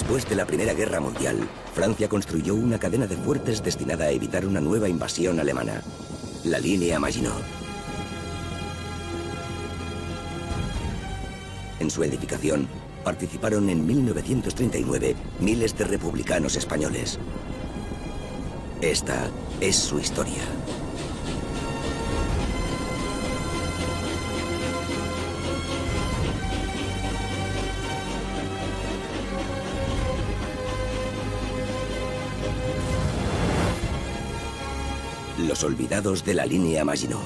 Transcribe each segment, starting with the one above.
Después de la Primera Guerra Mundial, Francia construyó una cadena de fuertes destinada a evitar una nueva invasión alemana, la línea Maginot. En su edificación participaron en 1939 miles de republicanos españoles. Esta es su historia. Los olvidados de la línea Maginot.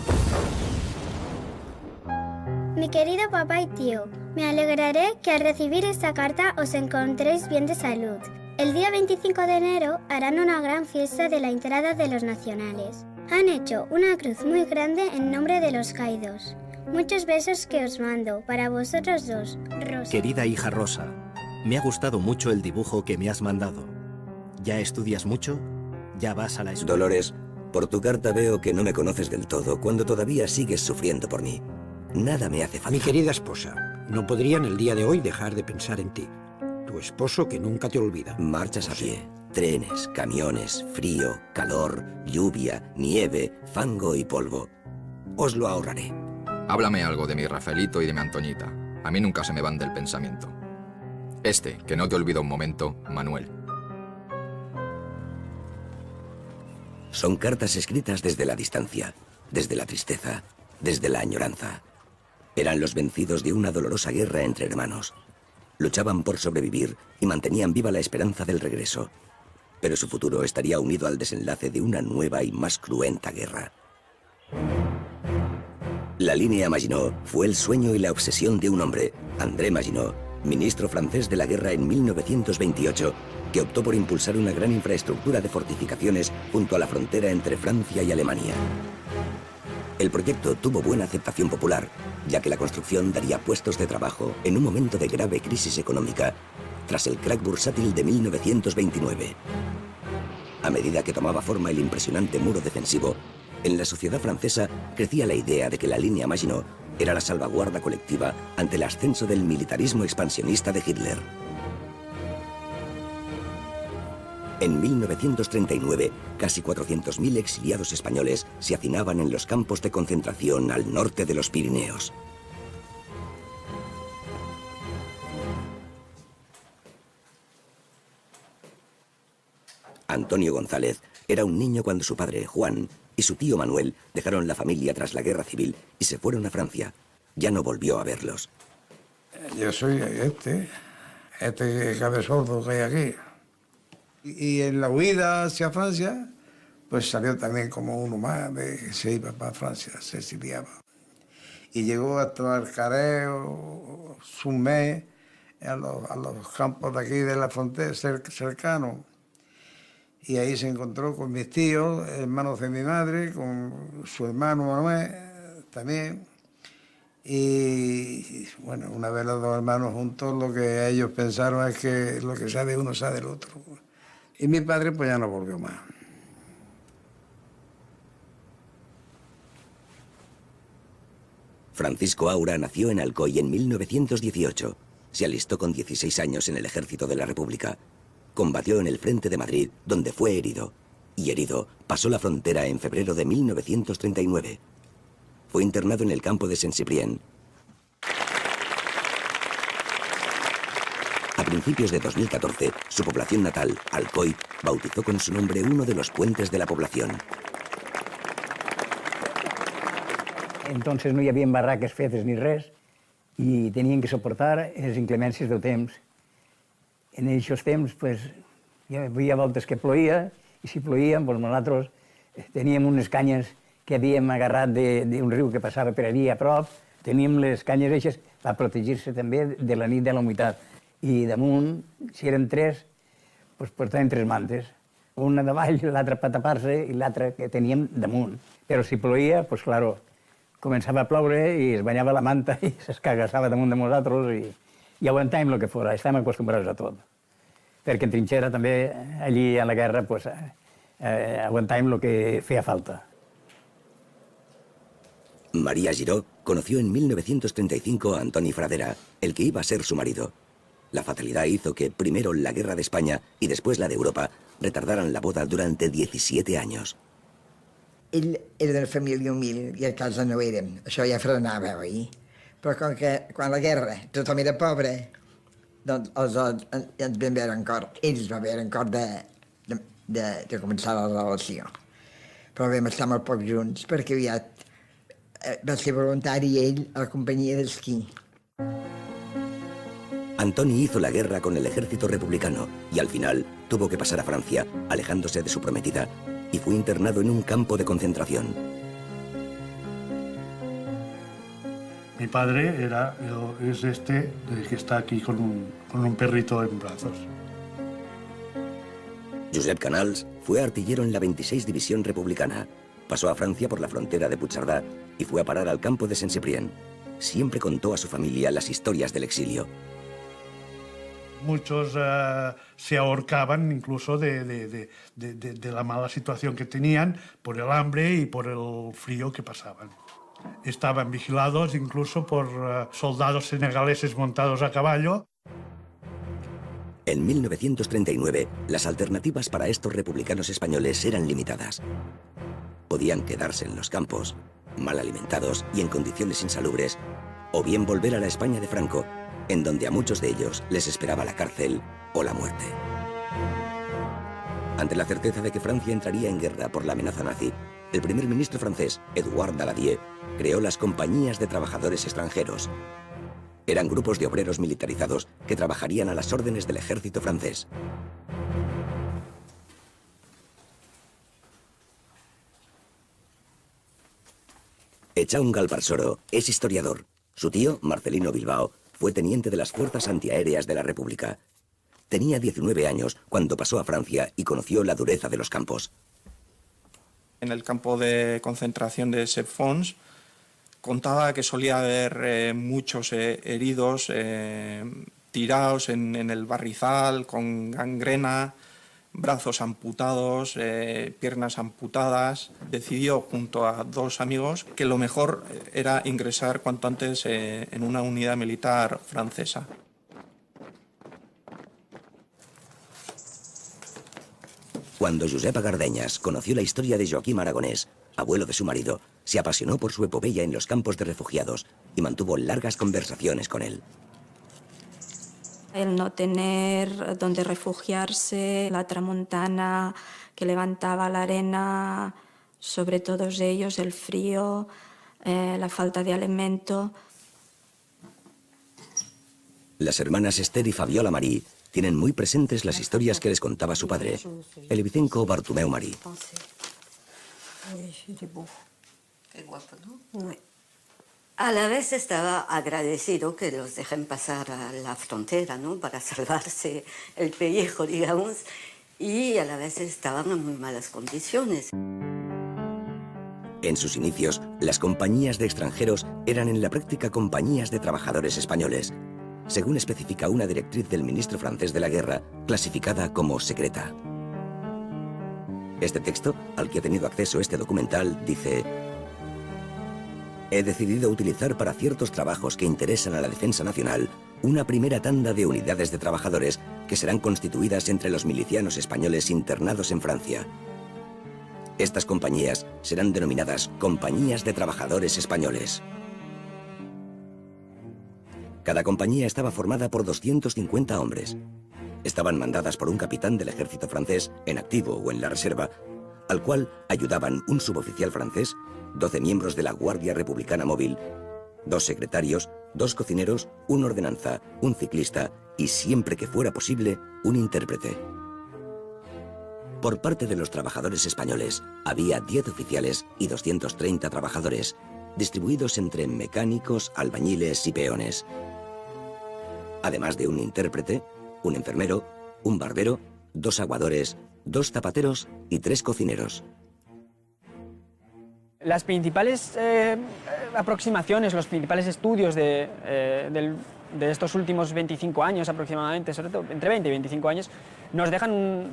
Mi querido papá y tío, me alegraré que al recibir esta carta os encontréis bien de salud. El día 25 de enero harán una gran fiesta de la entrada de los nacionales. Han hecho una cruz muy grande en nombre de los caídos. Muchos besos que os mando para vosotros dos, Rosa. Querida hija Rosa, me ha gustado mucho el dibujo que me has mandado. ¿Ya estudias mucho? ¿Ya vas a la escuela? Dolores, por tu carta veo que no me conoces del todo cuando todavía sigues sufriendo por mí. Nada me hace falta. Mi querida esposa, no podría en el día de hoy dejar de pensar en ti. Tu esposo que nunca te olvida. Marchas a pie, trenes, camiones, frío, calor, lluvia, nieve, fango y polvo. Os lo ahorraré. Háblame algo de mi Rafaelito y de mi Antoñita. A mí nunca se me van del pensamiento. Que no te olvido un momento, Manuel. Son cartas escritas desde la distancia, desde la tristeza, desde la añoranza. Eran los vencidos de una dolorosa guerra entre hermanos. Luchaban por sobrevivir y mantenían viva la esperanza del regreso. Pero su futuro estaría unido al desenlace de una nueva y más cruenta guerra. La línea Maginot fue el sueño y la obsesión de un hombre, André Maginot, ministro francés de la guerra en 1928, que optó por impulsar una gran infraestructura de fortificaciones junto a la frontera entre Francia y Alemania. El proyecto tuvo buena aceptación popular, ya que la construcción daría puestos de trabajo en un momento de grave crisis económica, tras el crack bursátil de 1929. A medida que tomaba forma el impresionante muro defensivo, en la sociedad francesa crecía la idea de que la línea Maginot era la salvaguarda colectiva ante el ascenso del militarismo expansionista de Hitler. En 1939, casi 400.000 exiliados españoles se hacinaban en los campos de concentración al norte de los Pirineos. Antonio González era un niño cuando su padre, Juan, y su tío Manuel dejaron la familia tras la guerra civil y se fueron a Francia. Ya no volvió a verlos. Yo soy este cabezoso que hay aquí. Y en la huida hacia Francia, pues salió también como uno más, se iba para Francia, se exiliaba. Y llegó hasta el Careo, Sumé, a los campos de aquí de la frontera, cercanos. Y ahí se encontró con mis tíos, hermanos de mi madre, con su hermano Manuel también. Y bueno, una vez los dos hermanos juntos, lo que ellos pensaron es que lo que sabe uno sabe el otro. Y mi padre pues ya no volvió más. Francisco Aura nació en Alcoy en 1918. Se alistó con 16 años en el Ejército de la República. Combatió en el Frente de Madrid, donde fue herido. Y herido, pasó la frontera en febrero de 1939. Fue internado en el campo de Saint-Cyprien. A principios de 2014, su población natal, Alcoy, bautizó con su nombre uno de los puentes de la población. Entonces no hi havia barraques fetes ni res i tenien que suportar les inclemències del temps. En aquests temps pues, hi havia voltes que ploïa i si ploïa pues, nosaltres teníem unes canyes que havíem agarrat d'un riu que passava per allí a prop, teníem les canyes eixes per protegir-se també de la nit de la humitat. I damunt, si eren tres, doncs portàvem tres mantes. Una davall, l'altra per tapar-se i l'altra que teníem damunt. Però si ploïa, doncs, clar, començava a ploure i es banyava la manta i s'escagassava damunt de nosaltres i aguantàvem el que fos, estàvem acostumbrats a tot. Perquè en trinxera també, allí a la guerra, doncs, aguantàvem el que feia falta. María Giró conoció en 1935 a Antoni Fradera, el que iba a ser su marido. La fatalidad hizo que primero la guerra de España y después la de Europa retardaran la boda durante 17 años. Ell era de família humil i a casa no érem. Això ja frenava, oi? Però com que quan la guerra tothom era pobre, doncs ens vam veure en cor. Ells van veure en cor de començar la relació. Però vam estar molt poc junts perquè aviat va ser voluntari ell a la companyia d'esquí. Antoni hizo la guerra con el ejército republicano y al final tuvo que pasar a Francia, alejándose de su prometida, y fue internado en un campo de concentración. Mi padre es este que está aquí con un perrito en brazos. Josep Canals fue artillero en la 26 División Republicana. Pasó a Francia por la frontera de Puigcerdà y fue a parar al campo de Saint-Cyprien. Siempre contó a su familia las historias del exilio. Muchos se ahorcaban incluso de la mala situación que tenían por el hambre y por el frío que pasaban. Estaban vigilados incluso por soldados senegaleses montados a caballo. En 1939, las alternativas para estos republicanos españoles eran limitadas. Podían quedarse en los campos, mal alimentados y en condiciones insalubres, o bien volver a la España de Franco, en donde a muchos de ellos les esperaba la cárcel o la muerte. Ante la certeza de que Francia entraría en guerra por la amenaza nazi, el primer ministro francés, Edouard Daladier, creó las compañías de trabajadores extranjeros. Eran grupos de obreros militarizados que trabajarían a las órdenes del ejército francés. Echaun Galvarsoro es historiador. Su tío, Marcelino Bilbao, fue teniente de las fuerzas antiaéreas de la República. Tenía 19 años cuando pasó a Francia y conoció la dureza de los campos. En el campo de concentración de Cefons contaba que solía haber muchos heridos tirados en el barrizal con gangrena, brazos amputados, piernas amputadas. Decidió junto a dos amigos que lo mejor era ingresar cuanto antes en una unidad militar francesa. Cuando Josepa Gardeñas conoció la historia de Joaquim Aragonés, abuelo de su marido, se apasionó por su epopeya en los campos de refugiados y mantuvo largas conversaciones con él. El no tener donde refugiarse, la tramontana que levantaba la arena sobre todos ellos, el frío, la falta de alimento. Las hermanas Esther y Fabiola Marí tienen muy presentes las historias que les contaba su padre, el ibicenco Bartomeu Marí. Qué guapo, ¿no? A la vez estaba agradecido que los dejen pasar a la frontera, ¿no? Para salvarse el pellejo, digamos, y a la vez estaban en muy malas condiciones. En sus inicios, las compañías de extranjeros eran en la práctica compañías de trabajadores españoles, según especifica una directriz del ministro francés de la guerra, clasificada como secreta. Este texto, al que ha tenido acceso este documental, dice: he decidido utilizar para ciertos trabajos que interesan a la defensa nacional una primera tanda de unidades de trabajadores que serán constituidas entre los milicianos españoles internados en Francia. Estas compañías serán denominadas Compañías de Trabajadores Españoles. Cada compañía estaba formada por 250 hombres. Estaban mandadas por un capitán del ejército francés, en activo o en la reserva, al cual ayudaban un suboficial francés, 12 miembros de la Guardia Republicana Móvil, 2 secretarios, 2 cocineros, un ordenanza, un ciclista y, siempre que fuera posible, un intérprete. Por parte de los trabajadores españoles, había 10 oficiales y 230 trabajadores, distribuidos entre mecánicos, albañiles y peones. Además de un intérprete, un enfermero, un barbero, 2 aguadores, 2 zapateros y 3 cocineros. Las principales aproximaciones, los principales estudios de estos últimos 25 años aproximadamente, sobre todo entre 20 y 25 años, nos dejan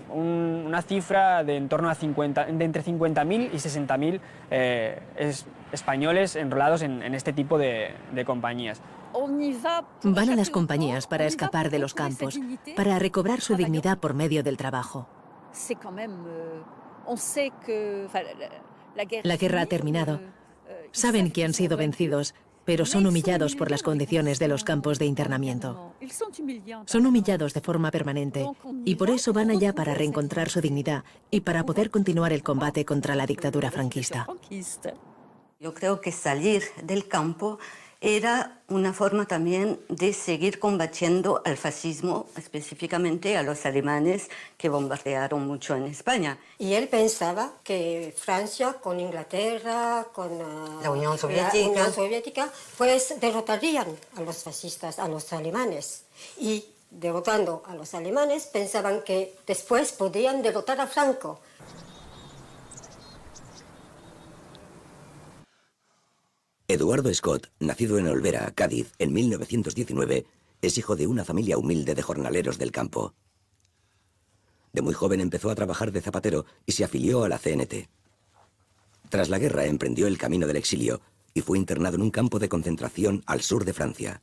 una cifra de en torno a entre 50.000 y 60.000 españoles enrolados en este tipo de compañías. Van a las compañías para escapar de los campos, para recobrar su dignidad por medio del trabajo. La guerra ha terminado. Saben que han sido vencidos, pero son humillados por las condiciones de los campos de internamiento. Son humillados de forma permanente y por eso van allá para reencontrar su dignidad y para poder continuar el combate contra la dictadura franquista. Yo creo que salir del campo era una forma también de seguir combatiendo al fascismo, específicamente a los alemanes que bombardearon mucho en España. Y él pensaba que Francia, con Inglaterra, con la Unión Soviética, pues derrotarían a los fascistas, a los alemanes. Y derrotando a los alemanes, pensaban que después podían derrotar a Franco. Eduardo Scott, nacido en Olvera, Cádiz, en 1919, es hijo de una familia humilde de jornaleros del campo. De muy joven empezó a trabajar de zapatero y se afilió a la CNT. Tras la guerra emprendió el camino del exilio y fue internado en un campo de concentración al sur de Francia.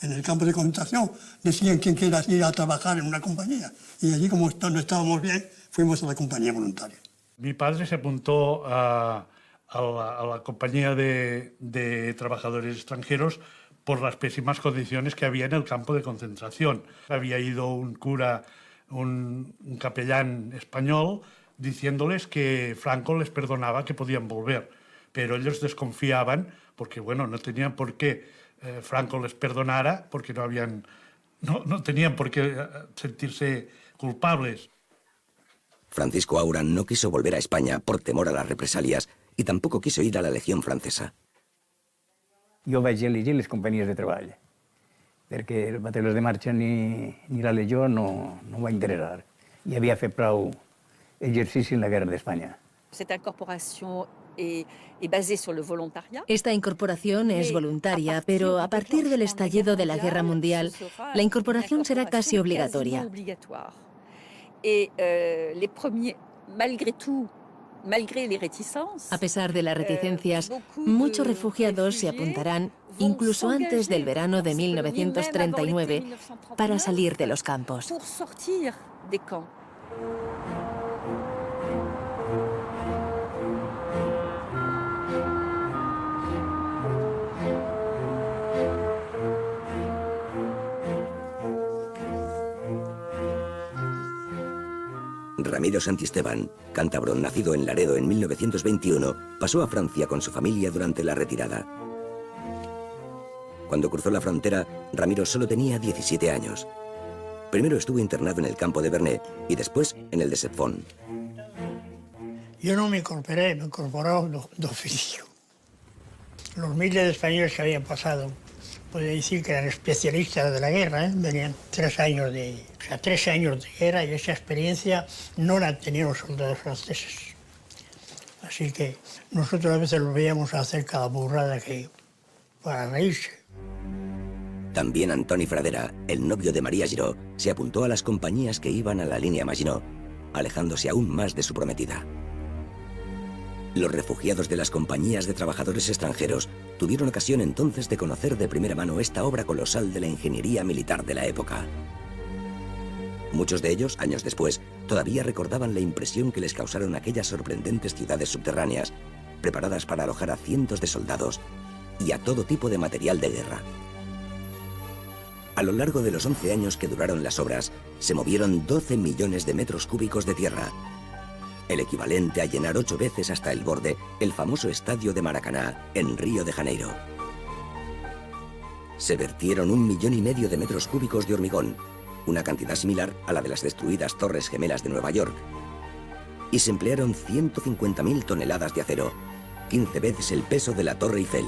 En el campo de concentración decían quién quiera ir a trabajar en una compañía. Y allí, como no estábamos bien, fuimos a la compañía voluntaria. Mi padre se apuntó a la compañía de trabajadores extranjeros por las pésimas condiciones que había en el campo de concentración. Había ido un cura, un capellán español, diciéndoles que Franco les perdonaba, que podían volver. Pero ellos desconfiaban porque, bueno, no tenían por qué Franco les perdonara, porque no tenían por qué sentirse culpables. Francisco Aura no quiso volver a España por temor a las represalias i tampoc quiso ir a la Legió Francesa. Jo vaig elegir les companyies de treball, perquè el batallons de marxa ni la Legió no em va interessar. I havia fet prou exercici en la guerra d'Espanya. Esta incorporación es voluntaria, pero a partir del estallido de la Guerra Mundial, la incorporación será casi obligatoria. A pesar de las reticencias, muchos refugiados se apuntarán, incluso antes del verano de 1939, para salir de los campos. Ramiro Santisteban, cántabro nacido en Laredo en 1921, pasó a Francia con su familia durante la retirada. Cuando cruzó la frontera, Ramiro solo tenía 17 años. Primero estuvo internado en el campo de Vernet y después en el de Sepfón. Yo no me incorporé, me incorporó de oficio. Los miles de españoles que habían pasado, podría decir que eran especialistas de la guerra, venían 3 años de guerra, y esa experiencia no la tenían los soldados franceses. Así que nosotros a veces los veíamos hacer cada burrada que para reírse. También Antoni Fradera, el novio de María Giró, se apuntó a las compañías que iban a la línea Maginot, alejándose aún más de su prometida. Los refugiados de las compañías de trabajadores extranjeros tuvieron ocasión entonces de conocer de primera mano esta obra colosal de la ingeniería militar de la época. Muchos de ellos, años después, todavía recordaban la impresión que les causaron aquellas sorprendentes ciudades subterráneas, preparadas para alojar a cientos de soldados y a todo tipo de material de guerra. A lo largo de los 11 años que duraron las obras, se movieron 12 millones de metros cúbicos de tierra, el equivalente a llenar 8 veces hasta el borde el famoso estadio de Maracaná, en Río de Janeiro. Se vertieron 1,5 millones de metros cúbicos de hormigón, una cantidad similar a la de las destruidas Torres Gemelas de Nueva York. Y se emplearon 150.000 toneladas de acero, 15 veces el peso de la Torre Eiffel.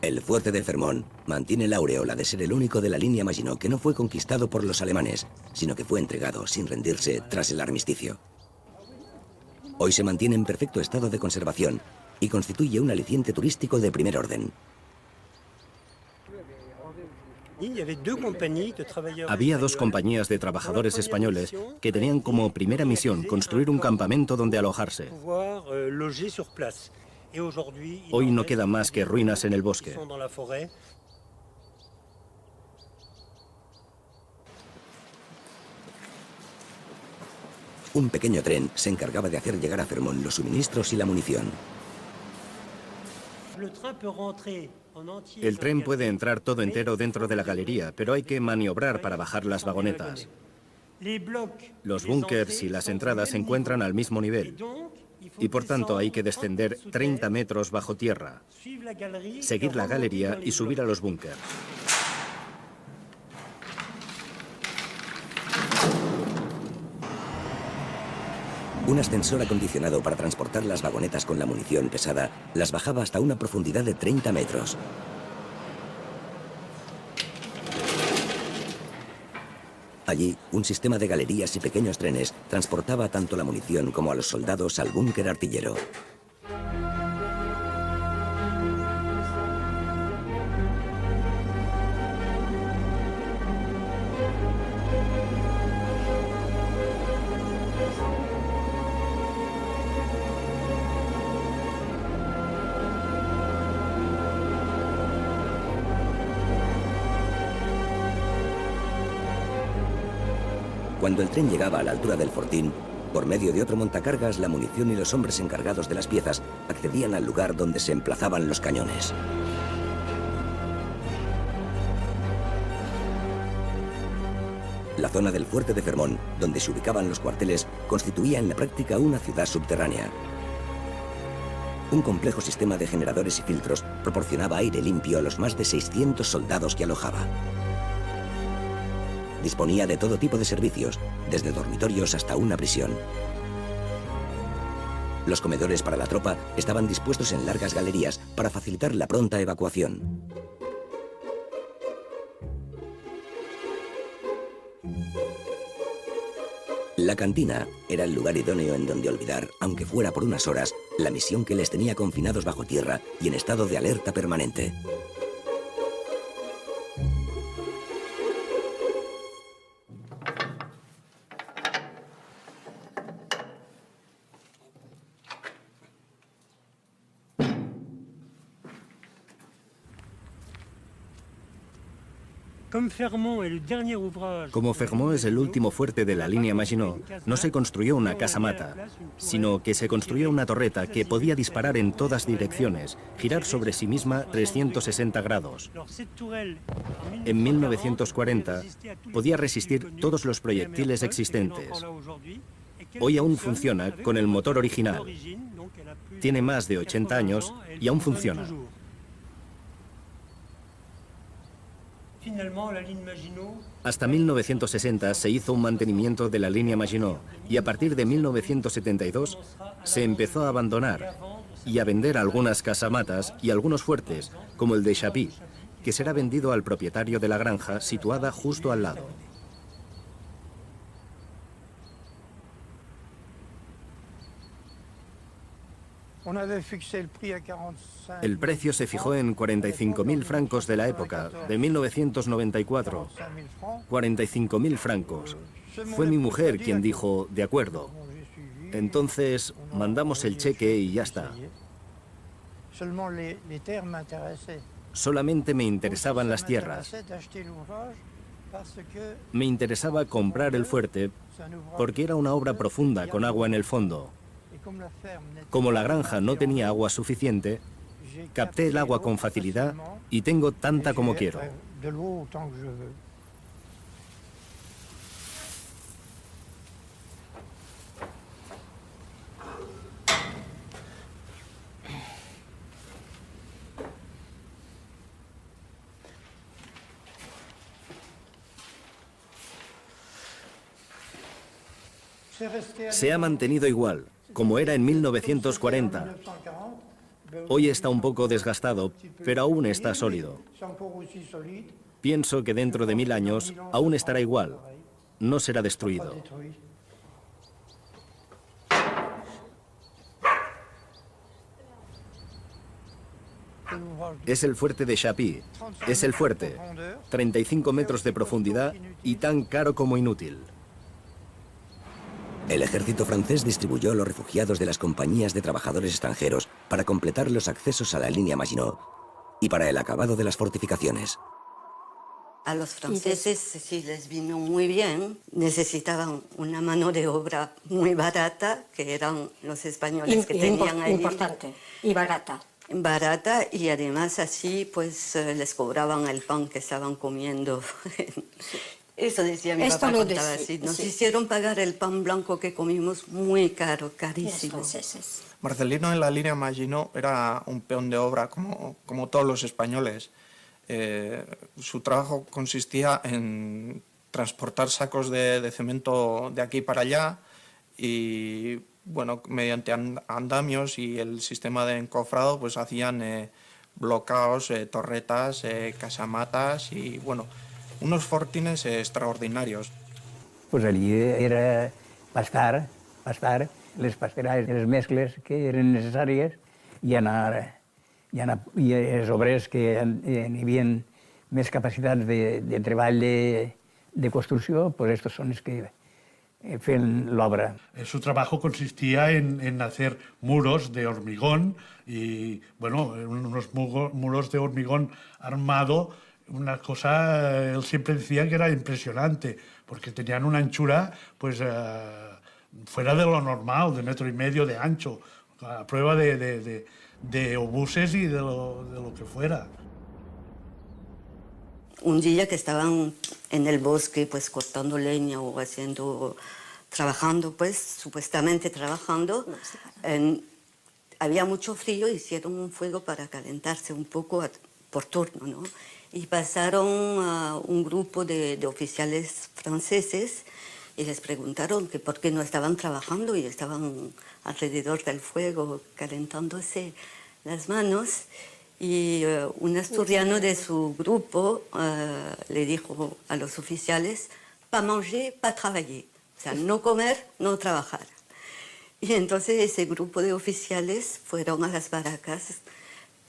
El fuerte de Fermont mantiene la aureola de ser el único de la línea Maginot que no fue conquistado por los alemanes, sino que fue entregado sin rendirse tras el armisticio. Hoy se mantiene en perfecto estado de conservación y constituye un aliciente turístico de primer orden. Había 2 compañías de trabajadores españoles que tenían como primera misión construir un campamento donde alojarse. Hoy no quedan más que ruinas en el bosque. Un pequeño tren se encargaba de hacer llegar a Fermont los suministros y la munición. El tren puede entrar todo entero dentro de la galería, pero hay que maniobrar para bajar las vagonetas. Los búnkers y las entradas se encuentran al mismo nivel y por tanto hay que descender 30 metros bajo tierra, seguir la galería y subir a los búnkers. Un ascensor acondicionado para transportar las vagonetas con la munición pesada las bajaba hasta una profundidad de 30 metros. Allí, un sistema de galerías y pequeños trenes transportaba tanto la munición como a los soldados al búnker artillero. Cuando el tren llegaba a la altura del fortín, por medio de otro montacargas, la munición y los hombres encargados de las piezas accedían al lugar donde se emplazaban los cañones. La zona del fuerte de Fermont, donde se ubicaban los cuarteles, constituía en la práctica una ciudad subterránea. Un complejo sistema de generadores y filtros proporcionaba aire limpio a los más de 600 soldados que alojaba. Disponía de todo tipo de servicios, desde dormitorios hasta una prisión. Los comedores para la tropa estaban dispuestos en largas galerías para facilitar la pronta evacuación. La cantina era el lugar idóneo en donde olvidar, aunque fuera por unas horas, la misión que les tenía confinados bajo tierra y en estado de alerta permanente. Como Fermont es el último fuerte de la línea Maginot, no se construyó una casamata, sino que se construyó una torreta que podía disparar en todas direcciones, girar sobre sí misma 360 grados. En 1940 podía resistir todos los proyectiles existentes. Hoy aún funciona con el motor original. Tiene más de 80 años y aún funciona. Hasta 1960 se hizo un mantenimiento de la línea Maginot y a partir de 1972 se empezó a abandonar y a vender algunas casamatas y algunos fuertes, como el de Chapí, que será vendido al propietario de la granja situada justo al lado. El precio se fijó en 45.000 francos de la época, de 1994. 45.000 francos. Fue mi mujer quien dijo, de acuerdo. Entonces mandamos el cheque y ya está. Solamente me interesaban las tierras. Me interesaba comprar el fuerte porque era una obra profunda con agua en el fondo. Como la granja no tenía agua suficiente, capté el agua con facilidad y tengo tanta como quiero. Se ha mantenido igual, como era en 1940. Hoy está un poco desgastado, pero aún está sólido. Pienso que dentro de 1000 años aún estará igual. No será destruido. Es el fuerte de Chapí. Es el fuerte. 35 metros de profundidad y tan caro como inútil. El ejército francés distribuyó a los refugiados de las compañías de trabajadores extranjeros para completar los accesos a la línea Maginot y para el acabado de las fortificaciones. A los franceses, si les vino muy bien, necesitaban una mano de obra muy barata, que eran los españoles que tenían ahí. Importante, y barata. Barata, y además así pues les cobraban el pan que estaban comiendo. Eso decía mi papá, contaba así. Nos hicieron pagar el pan blanco que comimos muy caro, carísimo. Marcelino en la línea Maginot era un peón de obra como todos los españoles. Su trabajo consistía en transportar sacos de cemento de aquí para allá y, bueno, mediante andamios y el sistema de encofrado, pues hacían blocaos, torretas, casamatas y, bueno, unos fortines extraordinarios. Pues allí era pastar les pasteralls, les mescles que eren necessàries i els obrers que hi havia més capacitats de treball de construcció, pues estos son los que feien l'obra. Su trabajo consistía en hacer muros de hormigón y, bueno, unos muros de hormigón armado. Una cosa, él siempre decía que era impresionante, porque tenían una anchura pues fuera de lo normal, de 1,5 metros de ancho, a prueba de obuses y de lo que fuera. Un día que estaban en el bosque pues cortando leña o trabajando pues, supuestamente trabajando, había mucho frío, hicieron un fuego para calentarse un poco por turno, ¿no? Y pasaron a un grupo de oficiales franceses y les preguntaron que por qué no estaban trabajando y estaban alrededor del fuego calentándose las manos. Y un asturiano de su grupo le dijo a los oficiales, pas manger, pas travailler, o sea, no comer, no trabajar. Y entonces ese grupo de oficiales fueron a las barracas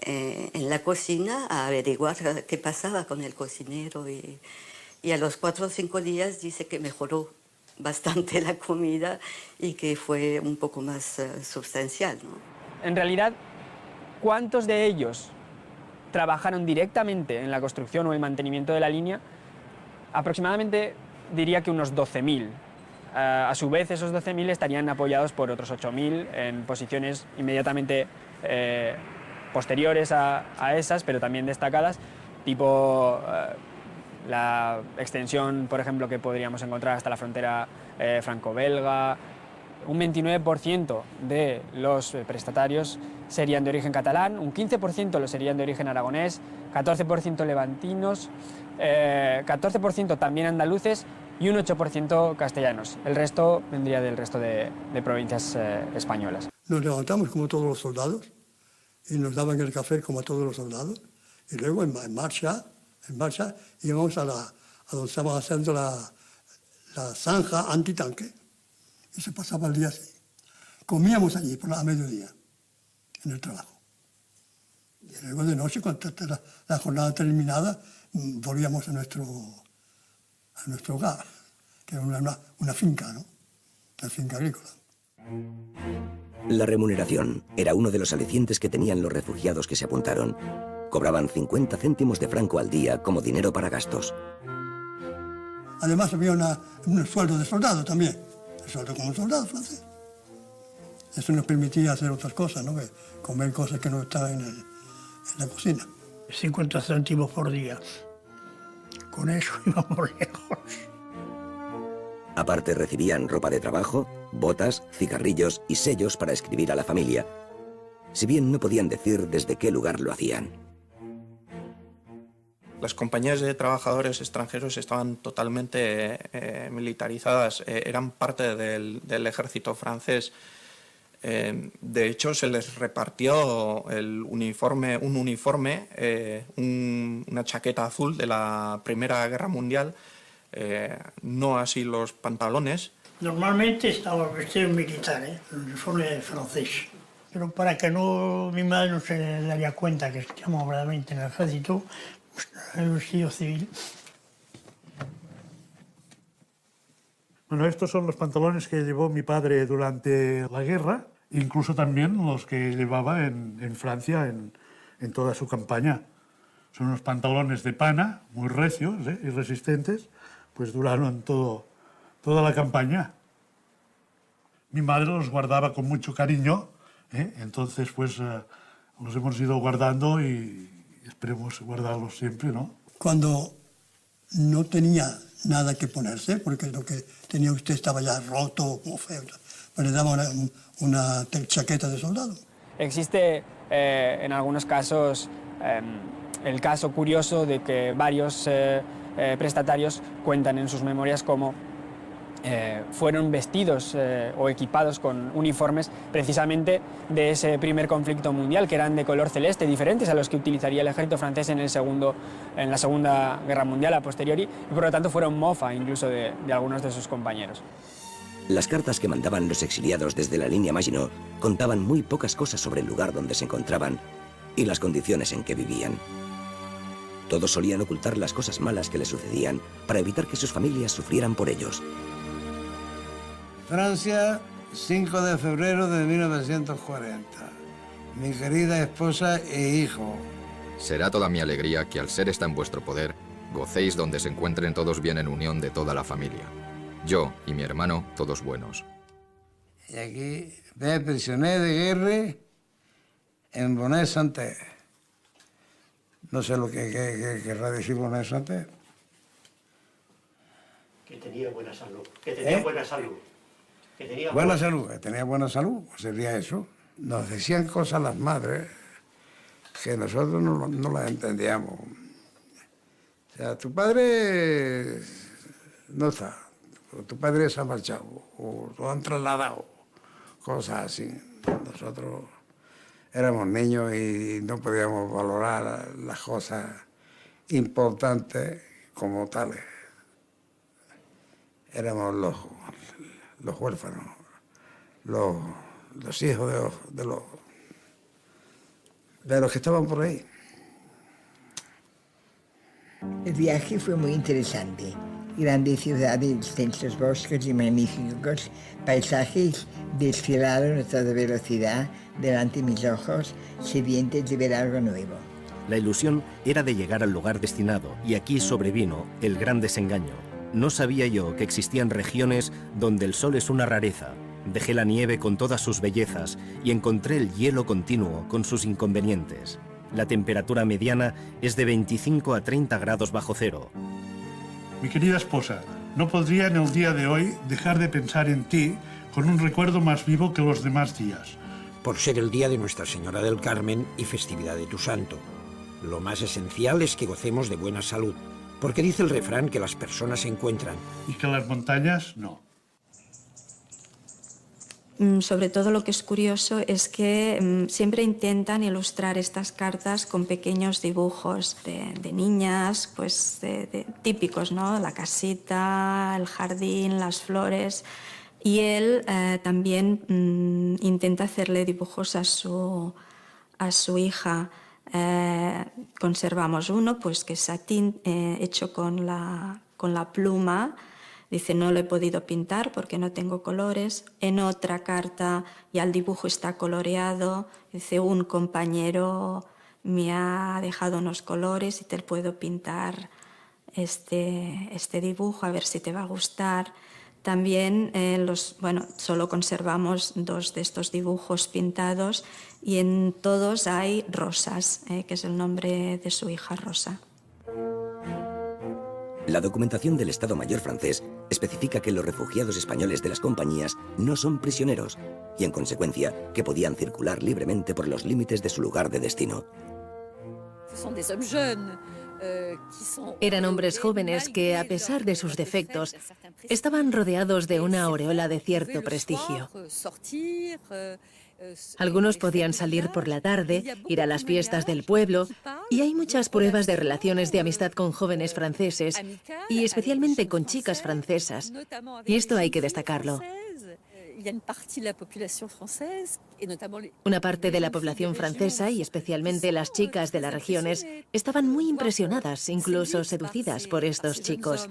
en la cocina a averiguar qué pasaba con el cocinero y a los 4 o 5 días dice que mejoró bastante la comida y que fue un poco más sustancial, ¿no? En realidad, ¿cuántos de ellos trabajaron directamente en la construcción o el mantenimiento de la línea? Aproximadamente diría que unos 12.000. A su vez, esos 12.000 estarían apoyados por otros 8.000 en posiciones inmediatamente posteriores a esas, pero también destacadas, tipo la extensión, por ejemplo, que podríamos encontrar hasta la frontera franco-belga. Un 29% de los prestatarios serían de origen catalán, un 15% lo serían de origen aragonés, 14% levantinos, 14% también andaluces y un 8% castellanos. El resto vendría del resto de provincias españolas. Nos levantamos como todos los soldados y nos daban el café como a todos los soldados y luego en marcha íbamos a donde estaban haciendo la zanja antitanque y se pasaba el día así. Comíamos allí a mediodía en el trabajo. Y luego de noche, cuando la jornada terminada, volvíamos a nuestro hogar, que era una finca, ¿no? La finca agrícola. La remuneración era uno de los alicientes que tenían los refugiados que se apuntaron. Cobraban 50 céntimos de franco al día como dinero para gastos. Además había un sueldo de soldado también, el sueldo como un soldado francés. Eso nos permitía hacer otras cosas, ¿no? Comer cosas que no estaban en la cocina. 50 céntimos por día. Con eso íbamos lejos. Aparte recibían ropa de trabajo, botas, cigarrillos y sellos para escribir a la familia, si bien no podían decir desde qué lugar lo hacían. Las compañías de trabajadores extranjeros estaban totalmente militarizadas, eran parte del ejército francés. De hecho, se les repartió un uniforme, una chaqueta azul de la Primera Guerra Mundial, no así los pantalones. Normalmente estaba vestido militar, el uniforme francés. Pero para que mi madre no se daría cuenta que estamos verdaderamente en el ejército, pues el vestido civil. Bueno, estos son los pantalones que llevó mi padre durante la guerra, incluso también los que llevaba en Francia en toda su campaña. Son unos pantalones de pana, muy recios y resistentes, pues duraron toda la campaña. Mi madre los guardaba con mucho cariño, entonces pues los hemos ido guardando y esperemos guardarlos siempre, ¿no? Cuando no tenía nada que ponerse, porque lo que tenía usted estaba ya roto, como feo, pues le daba una chaqueta de soldado. Existe en algunos casos el caso curioso de que varios prestatarios cuentan en sus memorias cómo fueron vestidos o equipados con uniformes precisamente de ese primer conflicto mundial, que eran de color celeste, diferentes a los que utilizaría el ejército francés en la Segunda Guerra Mundial a posteriori, y por lo tanto fueron mofa incluso de algunos de sus compañeros. Las cartas que mandaban los exiliados desde la línea Maginot contaban muy pocas cosas sobre el lugar donde se encontraban y las condiciones en que vivían. Todos solían ocultar las cosas malas que les sucedían para evitar que sus familias sufrieran por ellos. Francia, 5 de febrero de 1940. Mi querida esposa e hijo. Será toda mi alegría que al ser está en vuestro poder, gocéis donde se encuentren todos bien en unión de toda la familia. Yo y mi hermano, todos buenos. Y aquí, ve prisionero de guerra en Bonnet-Santé. No sé lo que querrá decir Bonnet-Santé. Que tenía buena salud. Que tenía buena salud. Que tenía buena salud, que tenía buena salud, pues sería eso. Nos decían cosas las madres que nosotros no las entendíamos. O sea, tu padre no está, tu padre se ha marchado, o lo han trasladado, cosas así. Nosotros éramos niños y no podíamos valorar las cosas importantes como tales. Éramos los huérfanos, los hijos de los que estaban por ahí. El viaje fue muy interesante. Grandes ciudades, densos bosques y magníficos paisajes desfilaron a toda velocidad delante de mis ojos, sedientes de ver algo nuevo. La ilusión era de llegar al lugar destinado, y aquí sobrevino el gran desengaño. No sabía yo que existían regiones donde el sol es una rareza. Dejé la nieve con todas sus bellezas y encontré el hielo continuo con sus inconvenientes. La temperatura mediana es de 25 a 30 grados bajo cero. Mi querida esposa, no podría en el día de hoy dejar de pensar en ti con un recuerdo más vivo que los demás días. Por ser el día de Nuestra Señora del Carmen y festividad de tu santo. Lo más esencial es que gocemos de buena salud, porque dice el refrán que las personas se encuentran. Y que las montañas no. Sobre todo lo que es curioso es que siempre intentan ilustrar estas cartas con pequeños dibujos de niñas, pues típicos, ¿no? La casita, el jardín, las flores. Y él también intenta hacerle dibujos a su hija. Conservamos uno, pues que es satín hecho con la pluma. Dice, no lo he podido pintar porque no tengo colores. En otra carta ya el dibujo está coloreado. Dice, un compañero me ha dejado unos colores y te puedo pintar este dibujo, a ver si te va a gustar. También solo conservamos 2 de estos dibujos pintados y en todos hay Rosas, que es el nombre de su hija Rosa. La documentación del Estado Mayor francés especifica que los refugiados españoles de las compañías no son prisioneros y, en consecuencia, que podían circular libremente por los límites de su lugar de destino. Son des hommes jeunes, Eran hombres jóvenes que, a pesar de sus defectos, estaban rodeados de una aureola de cierto prestigio. Algunos podían salir por la tarde, ir a las fiestas del pueblo, y hay muchas pruebas de relaciones de amistad con jóvenes franceses, y especialmente con chicas francesas. Y esto hay que destacarlo. Una parte de la población francesa, y especialmente las chicas de las regiones, estaban muy impresionadas, incluso seducidas por estos chicos.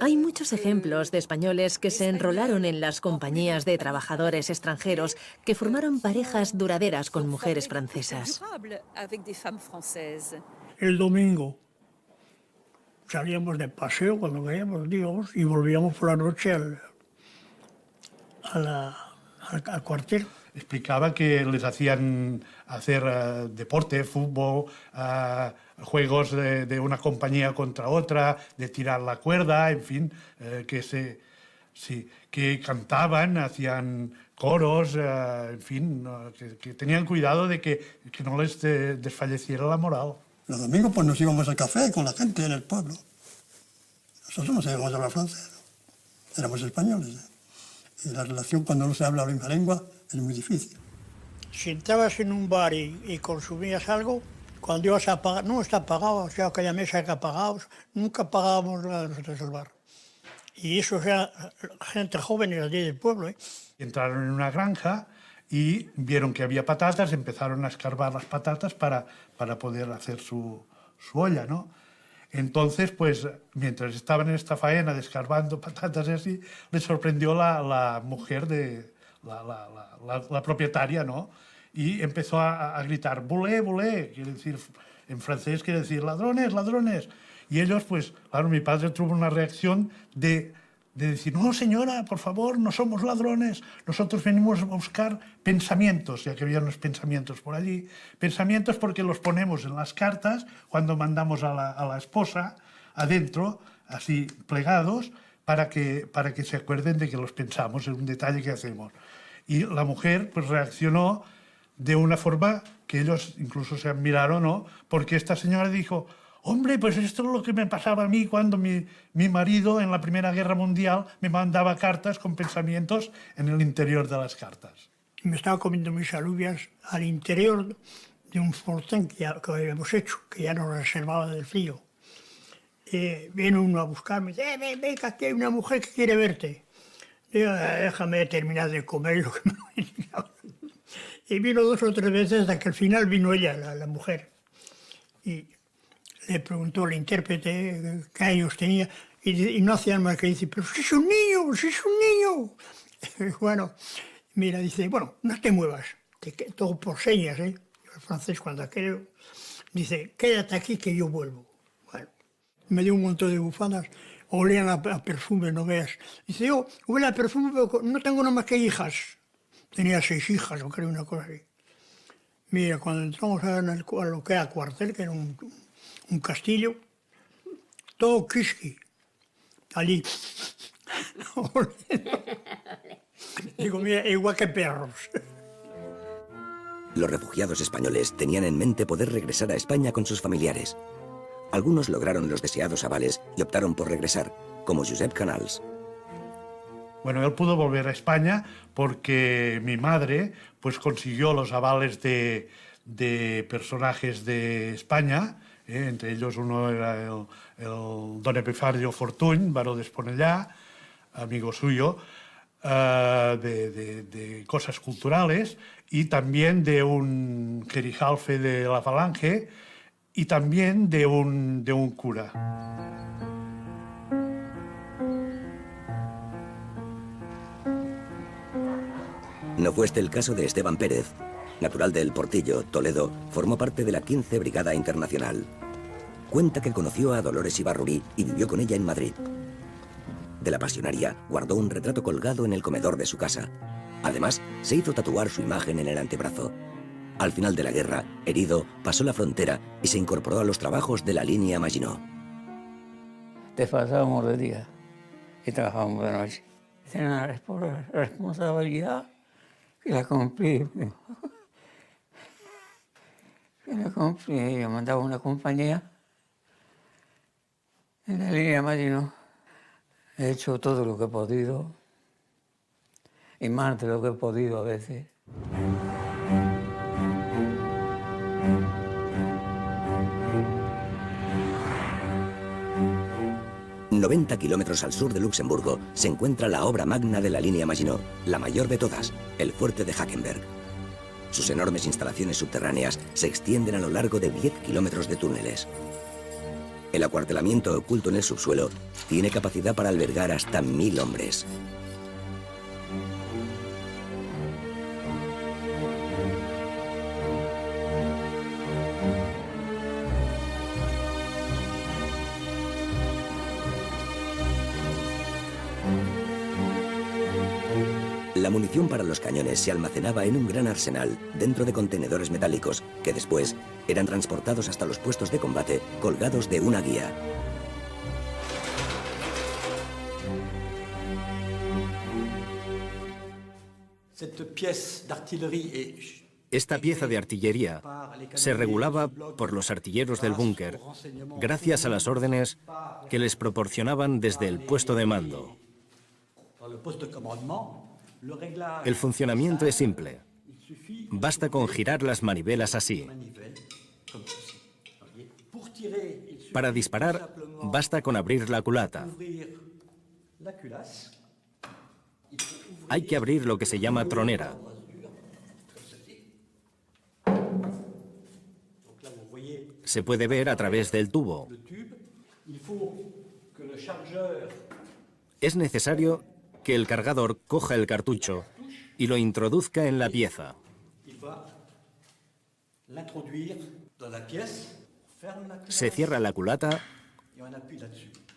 Hay muchos ejemplos de españoles que se enrolaron en las compañías de trabajadores extranjeros que formaron parejas duraderas con mujeres francesas. El domingo salíamos de paseo cuando veíamos, digamos, y volvíamos por la noche al cuartel. Explicaba que les hacían hacer deporte, fútbol, juegos de una compañía contra otra, de tirar la cuerda, en fin, que cantaban, hacían coros, en fin, que tenían cuidado de que no les desfalleciera la moral. Los domingos pues nos íbamos al café con la gente en el pueblo. Nosotros no sabíamos hablar francés, ¿no? Éramos españoles. Y la relación cuando no se habla la misma lengua es muy difícil. Si entrabas en un bar y consumías algo, cuando ibas a pagar, no está pagado, o sea, aquella mesa que pagamos, nunca pagábamos nada nosotros del bar. Y eso era gente joven allí del pueblo, ¿eh? Entraron en una granja y vieron que había patatas, empezaron a escarbar las patatas para poder hacer su olla, ¿no? Entonces, pues, mientras estaban en esta faena de escarbando patatas y así, les sorprendió la mujer de la propietaria, ¿no? Y empezó a gritar, volé, volé, quiere decir, en francés quiere decir ladrones, ladrones. Y ellos, pues, claro, mi padre tuvo una reacción de decir, no, señora, por favor, no somos ladrones, nosotros venimos a buscar pensamientos, ya que había unos pensamientos por allí, pensamientos porque los ponemos en las cartas cuando mandamos a la esposa adentro, así plegados, para que se acuerden de que los pensamos, es un detalle que hacemos. Y la mujer pues reaccionó de una forma que ellos incluso se admiraron, ¿no? Porque esta señora dijo, hombre, pues esto es lo que me pasaba a mí cuando mi marido en la Primera Guerra Mundial me mandaba cartas con pensamientos en el interior de las cartas. Me estaba comiendo mis alubias al interior de un fortén que habíamos hecho, que ya nos reservaba del frío. Viene uno a buscarme y dice, venga, aquí hay una mujer que quiere verte. Digo, déjame terminar de comer lo que me venía. Y vino 2 o 3 veces hasta que al final vino ella, la mujer. Y le preguntó el intérprete qué años tenía y no hacían más que decir, pero si es un niño, si es un niño. Bueno, mira, dice, bueno, no te muevas, todo por señas, ¿eh? El francés cuando aquello, dice, quédate aquí que yo vuelvo. Bueno, me dio un montón de bufandas, olían a perfume, no veas. Dice, yo huele a perfume, pero no tengo nada más que hijas. Tenía 6 hijas, o creo, una cosa así. Mira, cuando entramos a lo que era cuartel, que era un castillo, todo quisqui, allí. Digo, mira, igual que perros. Los refugiados españoles tenían en mente poder regresar a España con sus familiares. Algunos lograron los deseados avales y optaron por regresar, como Josep Canals. Bueno, él pudo volver a España porque mi madre pues consiguió los avales de personajes de España, entre ellos uno era el don Epifario Fortuny, baró de Esponellà, amigo suyo, de cosas culturales, y también de un Gerijalfe de la Falange, y también de un cura. No fue este el caso de Esteban Pérez. Natural de El Portillo, Toledo, formó parte de la 15 Brigada Internacional. Cuenta que conoció a Dolores Ibarruri y vivió con ella en Madrid. De la pasionaria, guardó un retrato colgado en el comedor de su casa. Además, se hizo tatuar su imagen en el antebrazo. Al final de la guerra, herido, pasó la frontera y se incorporó a los trabajos de la línea Maginot. Desfalsábamos de día y trabajábamos de noche. Tenía una responsabilidad y la cumplí. Yo mandaba una compañía en la línea Maginot. He hecho todo lo que he podido y más de lo que he podido a veces. ...90 kilómetros al sur de Luxemburgo se encuentra la obra magna de la línea Maginot, la mayor de todas, el fuerte de Hackenberg. Sus enormes instalaciones subterráneas se extienden a lo largo de 10 kilómetros de túneles. El acuartelamiento oculto en el subsuelo tiene capacidad para albergar hasta 1000 hombres. La munición para los cañones se almacenaba en un gran arsenal dentro de contenedores metálicos que después eran transportados hasta los puestos de combate colgados de una guía. Esta pieza de artillería se regulaba por los artilleros del búnker gracias a las órdenes que les proporcionaban desde el puesto de mando. El funcionamiento es simple. Basta con girar las manivelas así. Para disparar, basta con abrir la culata. Hay que abrir lo que se llama tronera. Se puede ver a través del tubo. Es necesario que el cargador coja el cartucho y lo introduzca en la pieza. Se cierra la culata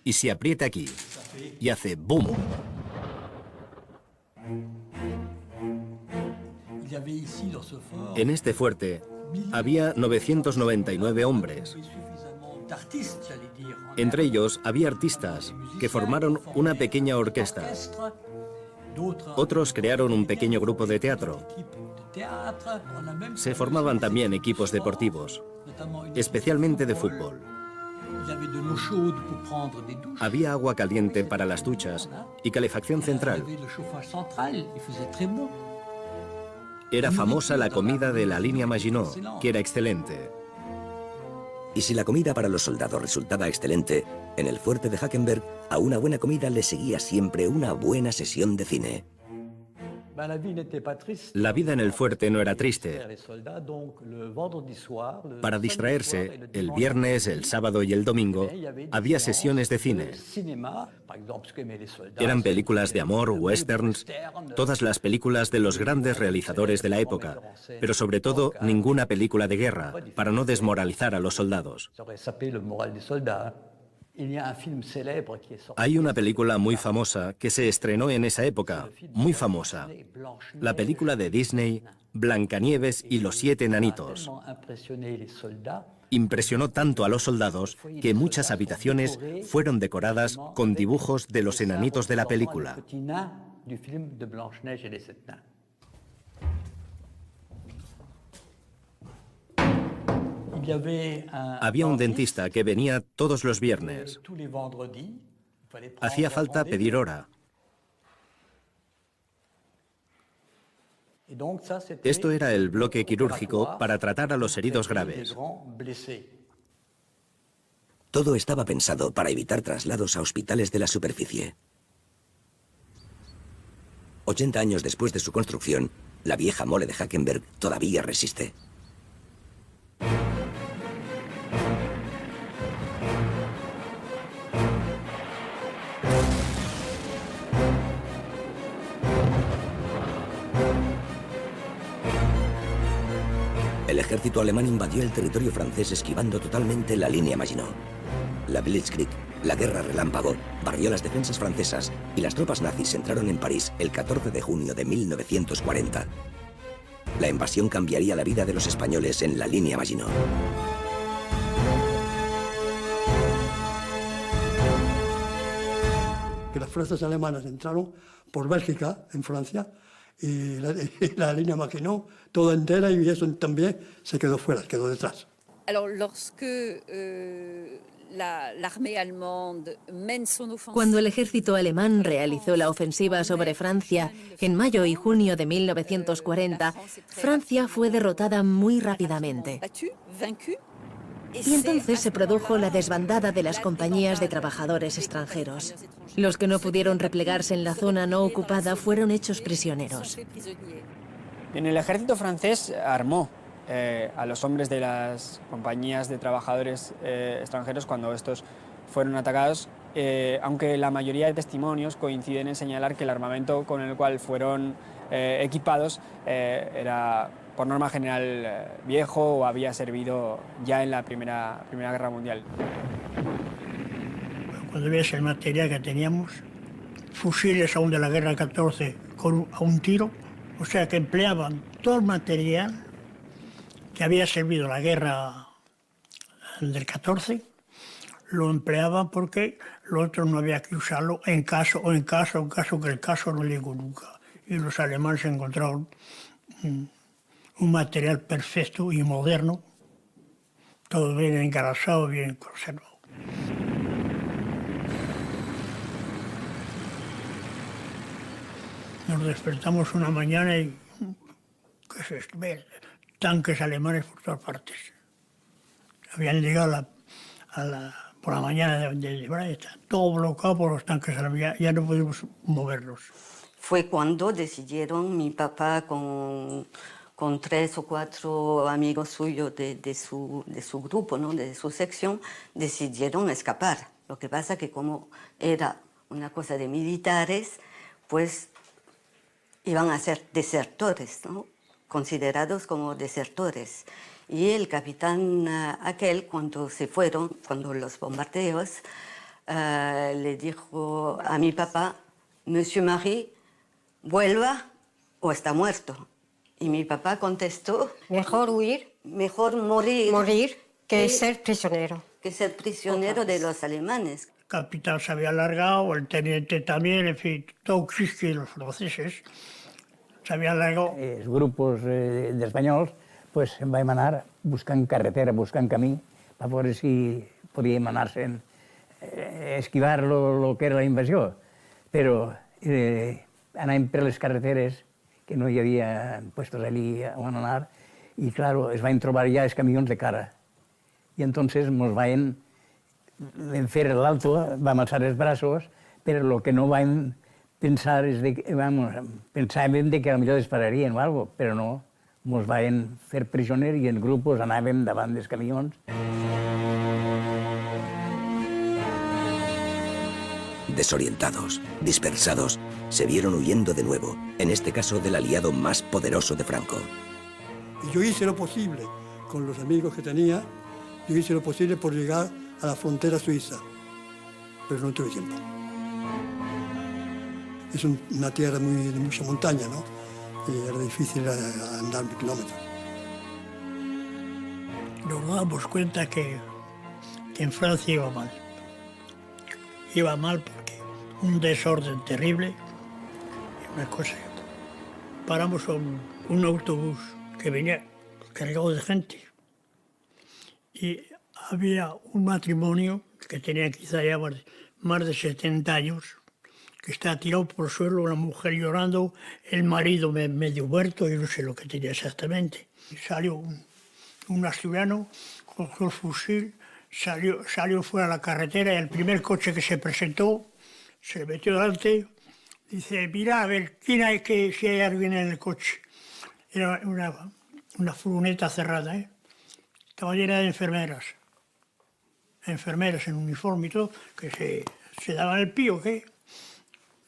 y se aprieta aquí y hace ¡boom! En este fuerte había 999 hombres. Entre ellos había artistas que formaron una pequeña orquesta. Otros crearon un pequeño grupo de teatro. Se formaban también equipos deportivos, especialmente de fútbol. Había agua caliente para las duchas y calefacción central. Era famosa la comida de la línea Maginot, que era excelente. Y si la comida para los soldados resultaba excelente, en el fuerte de Hackenberg a una buena comida le seguía siempre una buena sesión de cine. La vida en el fuerte no era triste. Para distraerse, el viernes, el sábado y el domingo, había sesiones de cine. Eran películas de amor, westerns, todas las películas de los grandes realizadores de la época, pero sobre todo ninguna película de guerra, para no desmoralizar a los soldados. Hay una película muy famosa que se estrenó en esa época, muy famosa. La película de Disney, Blancanieves y los 7 enanitos. Impresionó tanto a los soldados que muchas habitaciones fueron decoradas con dibujos de los enanitos de la película. Había un dentista que venía todos los viernes. Hacía falta pedir hora. Esto era el bloque quirúrgico para tratar a los heridos graves. Todo estaba pensado para evitar traslados a hospitales de la superficie. 80 años después de su construcción, la vieja mole de Hackenberg todavía resiste. El ejército alemán invadió el territorio francés esquivando totalmente la línea Maginot. La Blitzkrieg, la guerra relámpago, barrió las defensas francesas y las tropas nazis entraron en París el 14 de junio de 1940. La invasión cambiaría la vida de los españoles en la línea Maginot. Que las fuerzas alemanas entraron por Bélgica, en Francia, y la línea Maginot, toda entera, y eso también se quedó fuera, quedó detrás. Cuando el ejército alemán realizó la ofensiva sobre Francia en mayo y junio de 1940, Francia fue derrotada muy rápidamente. Y entonces se produjo la desbandada de las compañías de trabajadores extranjeros. Los que no pudieron replegarse en la zona no ocupada fueron hechos prisioneros. En el ejército francés armó a los hombres de las compañías de trabajadores extranjeros cuando estos fueron atacados, aunque la mayoría de testimonios coinciden en señalar que el armamento con el cual fueron equipados era, por norma general, viejo o había servido ya en la Primera Guerra Mundial. Cuando ves el material que teníamos, fusiles aún de la guerra 14 a un tiro, o sea que empleaban todo el material que había servido la guerra del 14, lo empleaban porque lo otro no había que usarlo en caso que el caso no llegó nunca. Y los alemanes encontraron un material perfecto y moderno, todo bien engrasado, bien conservado. Nos despertamos una mañana y ¿qué es esto? Tanques alemanes por todas partes. Habían llegado por la mañana de Brest, todo bloqueado por los tanques alemanes, ya no pudimos movernos. Fue cuando decidieron mi papá con 3 o 4 amigos suyos de su grupo, ¿no? De su sección, decidieron escapar. Lo que pasa que como era una cosa de militares, pues iban a ser desertores, ¿no? Considerados como desertores. Y el capitán aquel, cuando se fueron, cuando los bombardeos, le dijo a mi papá, Monsieur Marie, vuelva o está muerto. Y mi papá contestó, mejor huir, mejor morir que ser prisionero. Que ser prisionero de los alemanes. El capitán se había largado, el teniente también, en fin, todo que los franceses se habían largado. Els grupos d'espanyols pues, vam anar buscant carretera, buscant camí, per veure si podíem anar-se'n, esquivar lo que era la invasió. Però anàvem per les carreteres, que no hi havia puestos allí on anar, i, claro, es van trobar ja els camions de cara. I entonces ens van fer l'alto, vam alçar els braços, però el que no vam pensar és que, pensàvem que potser dispararien o alguna cosa, però no, ens van fer prisioners i en grupos anàvem davant dels camions. Desorientados, dispersados, se vieron huyendo de nuevo, en este caso del aliado más poderoso de Franco. Y yo hice lo posible, con los amigos que tenía, yo hice lo posible por llegar a la frontera suiza, pero no tuve tiempo. Es una tierra de mucha montaña, ¿no? Y era difícil andar 1000 kilómetros. Nos damos cuenta que en Francia iba mal. Iba mal porque un desorden terrible, una cosa. Paramos a un autobús que venía cargado de gente y había un matrimonio que tenía quizá ya más de 70 años, que está tirado por el suelo, la mujer llorando, el marido medio muerto, yo no sé lo que tenía exactamente. Y salió un asturiano, cogió el fusil, salió fuera a la carretera y el primer coche que se presentó se le metió delante. Dice, mira, a ver, ¿quién hay si hay alguien en el coche? Era una furgoneta cerrada, ¿eh? Estaba llena de enfermeras en uniforme y todo, que se daban el pío, ¿qué?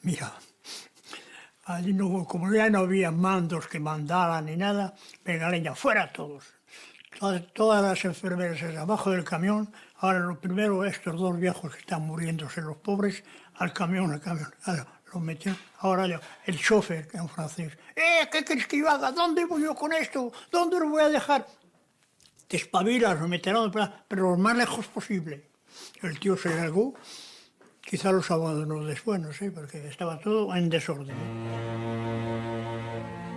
Mira, allí no, como ya no había mandos que mandaran ni nada, venga leña, fuera todos. Todas las enfermeras abajo del camión. Ahora lo primero, estos 2 viejos que están muriéndose, los pobres, al camión. Ahora, los metieron. Ahora el chofer, en francés, ¿qué quieres que yo haga? ¿Dónde voy yo con esto? ¿Dónde lo voy a dejar? Te espabilas, lo meterán, pero lo más lejos posible. El tío se largó, quizá los abandonó después, no sé, porque estaba todo en desorden.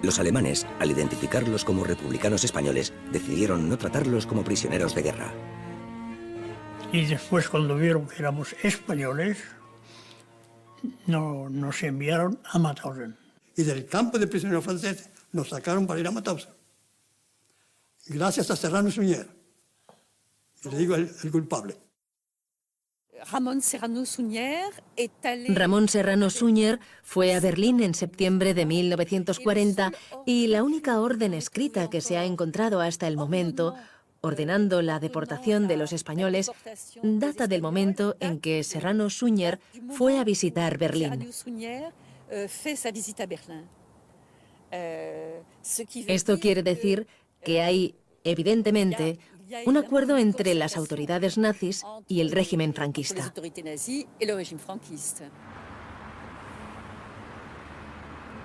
Los alemanes, al identificarlos como republicanos españoles, decidieron no tratarlos como prisioneros de guerra. Y después, cuando vieron que éramos españoles, nos enviaron a Mauthausen. Y del campo de prisioneros franceses nos sacaron para ir a Mauthausen. Gracias a Serrano Suñer. Y le digo el culpable. Ramón Serrano Suñer fue a Berlín en septiembre de 1940 y la única orden escrita que se ha encontrado hasta el momento, ordenando la deportación de los españoles, data del momento en que Serrano Suñer fue a visitar Berlín. Esto quiere decir que hay, evidentemente, un acuerdo entre las autoridades nazis y el régimen franquista.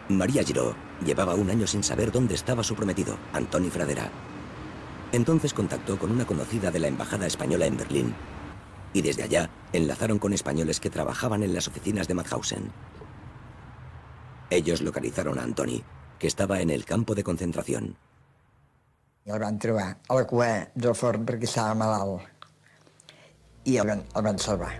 María Giró llevaba un año sin saber dónde estaba su prometido, Antoni Fradera. Entonces contactó con una conocida de la embajada española en Berlín y desde allá enlazaron con españoles que trabajaban en las oficinas de Mauthausen. Ellos localizaron a Antoni, que estaba en el campo de concentración. I el van trobar a la cua del forn perquè estava malalt i el van salvar.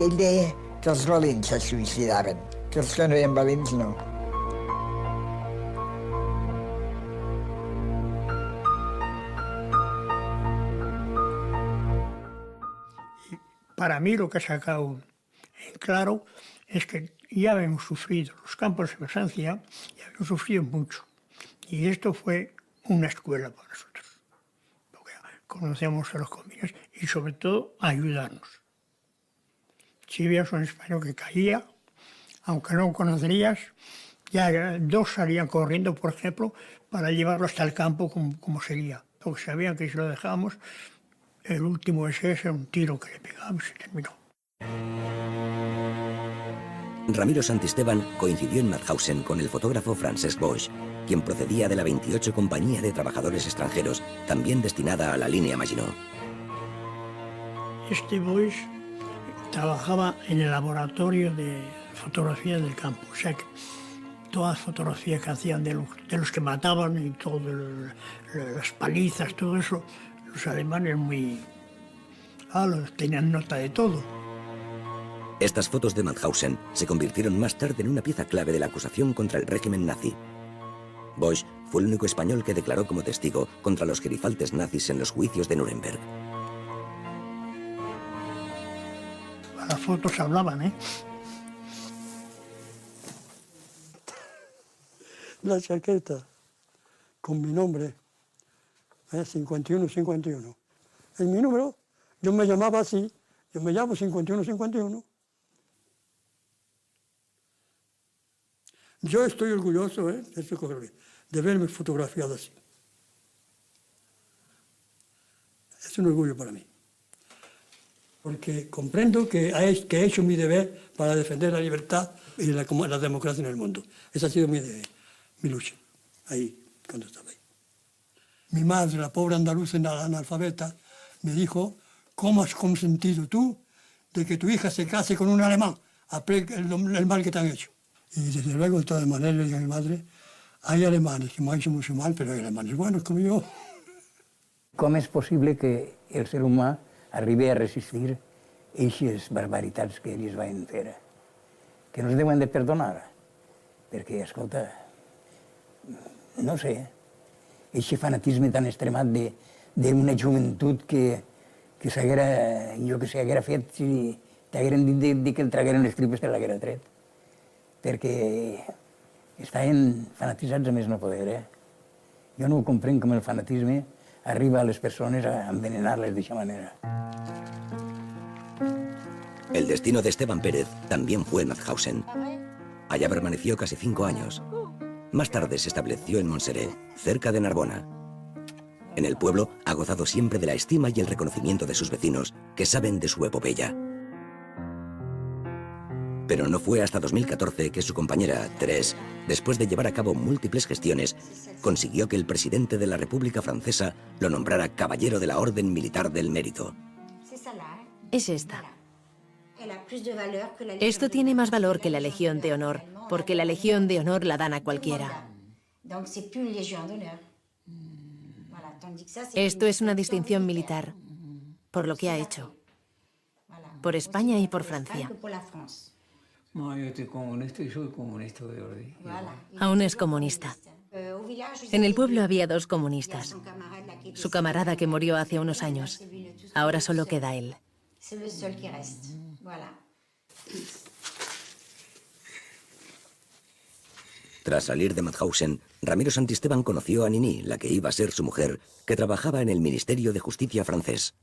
Ell deia que els valents se suïcidaven, que els que no eren valents no. Para mí lo que ha sacado en claro es que ya habíamos sufrido los campos de Francia, ya habíamos sufrido mucho. Y esto fue una escuela para nosotros. Porque conocíamos a los comunes y sobre todo ayudarnos. Si veías un español que caía, aunque no conocerías, ya dos salían corriendo, por ejemplo, para llevarlo hasta el campo como sería. Porque sabían que si lo dejábamos, el último ese era un tiro que le pegábamos y terminó. Ramiro Santisteban coincidió en Mauthausen con el fotógrafo Francesc Boix, quien procedía de la 28 Compañía de Trabajadores Extranjeros, también destinada a la línea Maginot. Este Boix trabajaba en el laboratorio de fotografía del campo, o sea que todas las fotografías que hacían de los que mataban y todo, las palizas, todo eso, los alemanes tenían nota de todo. Estas fotos de Mauthausen se convirtieron más tarde en una pieza clave de la acusación contra el régimen nazi. Boix fue el único español que declaró como testigo contra los gerifaltes nazis en los juicios de Nuremberg. Las fotos hablaban, ¿eh? La chaqueta con mi nombre, 5151. En mi número, yo me llamaba así, yo me llamo 5151. Yo estoy orgulloso de verme fotografiado así. Es un orgullo para mí. Porque comprendo que he hecho mi deber para defender la libertad y la democracia en el mundo. Esa ha sido mi lucha, ahí, cuando estaba ahí. Mi madre, la pobre andaluza analfabeta, me dijo, ¿cómo has consentido tú de que tu hija se case con un alemán? El mal que te han hecho. Y desde luego, de todas maneras, le digo a mi madre, hay alemanes que me han hecho mucho mal, pero hay alemanes buenos como yo. Com és possible que el ser humà arribi a resistir aquestes barbaritats que ells van fer? Que no es deuen de perdonar, perquè, escolta, no sé, aquest fanatisme tan extremat d'una joventut que s'haguera fet si t'hagueren dit que el tragueren les tripes te l'haguera tret. Perquè estaven fanatitzats a més no poder, eh? Jo no ho comprenc com el fanatisme arriba a les persones a envenenar-les d'aquesta manera. El destino de Esteban Pérez también fue Mauthausen. Allá permaneció casi 5 años. Más tarde se estableció en Montserrat, cerca de Narbona. En el pueblo ha gozado siempre de la estima y el reconocimiento de sus vecinos, que saben de su epopeya. Pero no fue hasta 2014 que su compañera, Thérèse, después de llevar a cabo múltiples gestiones, consiguió que el presidente de la República Francesa lo nombrara Caballero de la Orden Militar del Mérito. Es esta. Esto tiene más valor que la Legión de Honor, porque la Legión de Honor la dan a cualquiera. Esto es una distinción militar, por lo que ha hecho, por España y por Francia. No, yo estoy comunista y soy comunista de verdad. Aún es comunista. En el pueblo había 2 comunistas. Su camarada que murió hace unos años. Ahora solo queda él. Tras salir de Mauthausen, Ramiro Santisteban conoció a Nini, la que iba a ser su mujer, que trabajaba en el Ministerio de Justicia francés.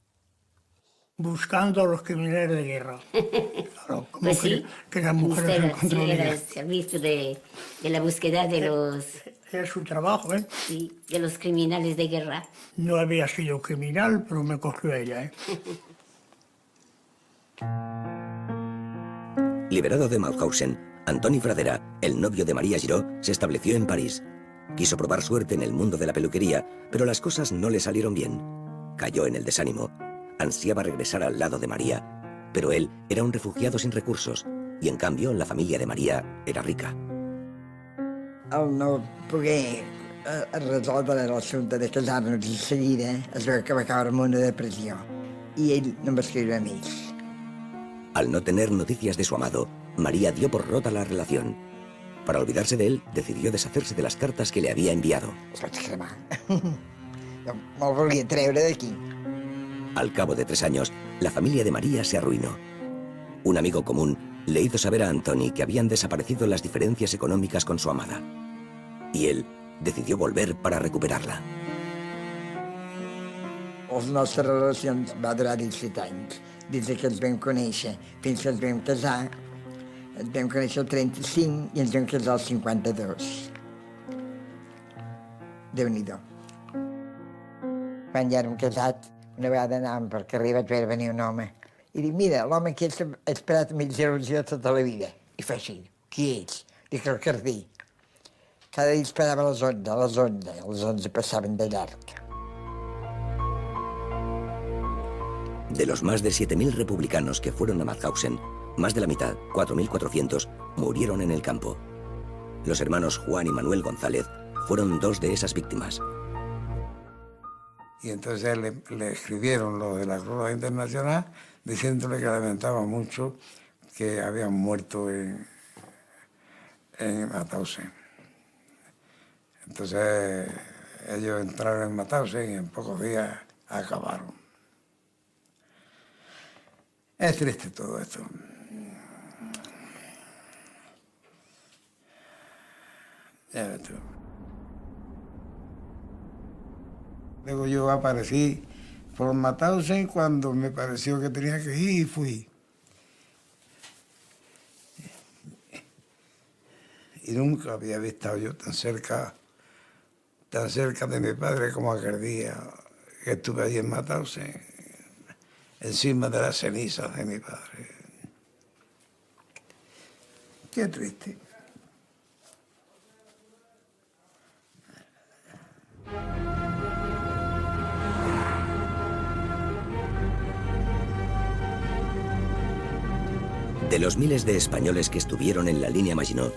Buscando a los criminales de guerra. Claro, como pues sí, que las mujeres encontraron. Era el servicio de la búsqueda de los... Era su trabajo, ¿eh? Sí, de los criminales de guerra. No había sido criminal, pero me cogió ella, ¿eh? Liberado de Mauthausen, Antoni Fradera, el novio de María Giró, se estableció en París. Quiso probar suerte en el mundo de la peluquería, pero las cosas no le salieron bien. Cayó en el desánimo. Ansiaba regresar al lado de María, pero él era un refugiado sin recursos, y en cambio la familia de María era rica. Al no poder resoldre l'assumpte de casar-nos de seguida, es veu que va caure en una depressió, i ell no em va escriure a mi. Al no tener noticias de su amado, María dio por rota la relación. Para olvidarse de él, decidió deshacerse de las cartas que le había enviado. Els vaig cremar. Me'l volia treure d'aquí. Al cabo de 3 años, la familia de María se arruinó. Un amigo común le hizo saber a Antoni que habían desaparecido las diferencias económicas con su amada. Y él decidió volver para recuperarla. Les nostres relacions va durar 17 anys. Des que ens vam conèixer fins que ens vam casar, ens vam conèixer el 35 i ens vam casar el 52. Déu-n'hi-do. Quan ja érem casats, una vegada anàvem pel carrer, vaig veure venir un home. I dic, mira, l'home aquest ha esperat amb il·lusió tota la vida. I fa així, qui ets? Dic, el Cardí. Cada dia esperava a les 11, a les 11, a les 11 passaven de llarg. De los más de 7.000 republicanos que fueron a Mauthausen, más de la mitad, 4.400, murieron en el campo. Los hermanos Juan y Manuel González fueron 2 de esas víctimas. Y entonces le escribieron los de la Cruz Roja Internacional diciéndole que lamentaba mucho que habían muerto en Mauthausen. Entonces ellos entraron en Mauthausen y en pocos días acabaron. Es triste todo esto. Ya ves tú. Luego yo aparecí por Mauthausen cuando me pareció que tenía que ir y fui. Y nunca había visto yo tan cerca de mi padre como aquel día que estuve allí en Mauthausen, encima de las cenizas de mi padre. Qué triste. De los miles de españoles que estuvieron en la línea Maginot,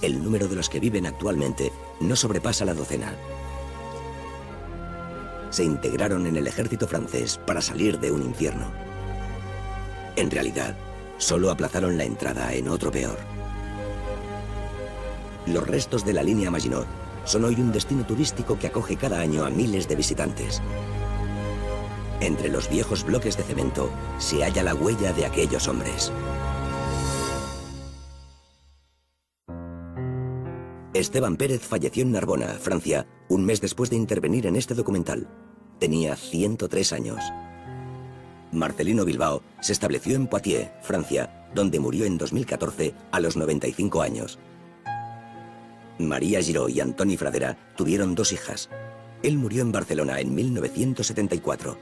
el número de los que viven actualmente no sobrepasa la docena. Se integraron en el ejército francés para salir de un infierno. En realidad, solo aplazaron la entrada en otro peor. Los restos de la línea Maginot son hoy un destino turístico que acoge cada año a miles de visitantes. Entre los viejos bloques de cemento se halla la huella de aquellos hombres. Esteban Pérez falleció en Narbona, Francia, un mes después de intervenir en este documental. Tenía 103 años. Marcelino Bilbao se estableció en Poitiers, Francia, donde murió en 2014 a los 95 años. María Giró y Antoni Fradera tuvieron 2 hijas. Él murió en Barcelona en 1974.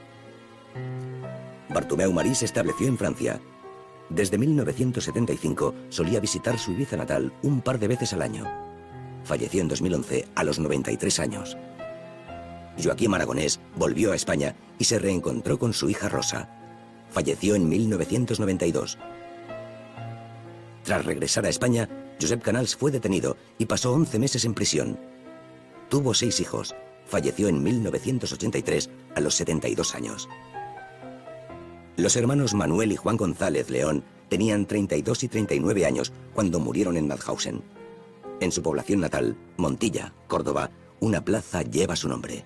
Bartomeu Marí se estableció en Francia. Desde 1975 solía visitar su Ibiza natal un par de veces al año. Falleció en 2011 a los 93 años. Joaquín Aragonés volvió a España y se reencontró con su hija Rosa. Falleció en 1992. Tras regresar a España, Josep Canals fue detenido y pasó 11 meses en prisión. Tuvo 6 hijos. Falleció en 1983 a los 72 años. Los hermanos Manuel y Juan González León tenían 32 y 39 años cuando murieron en Mauthausen. En su población natal, Montilla, Córdoba, una plaza lleva su nombre.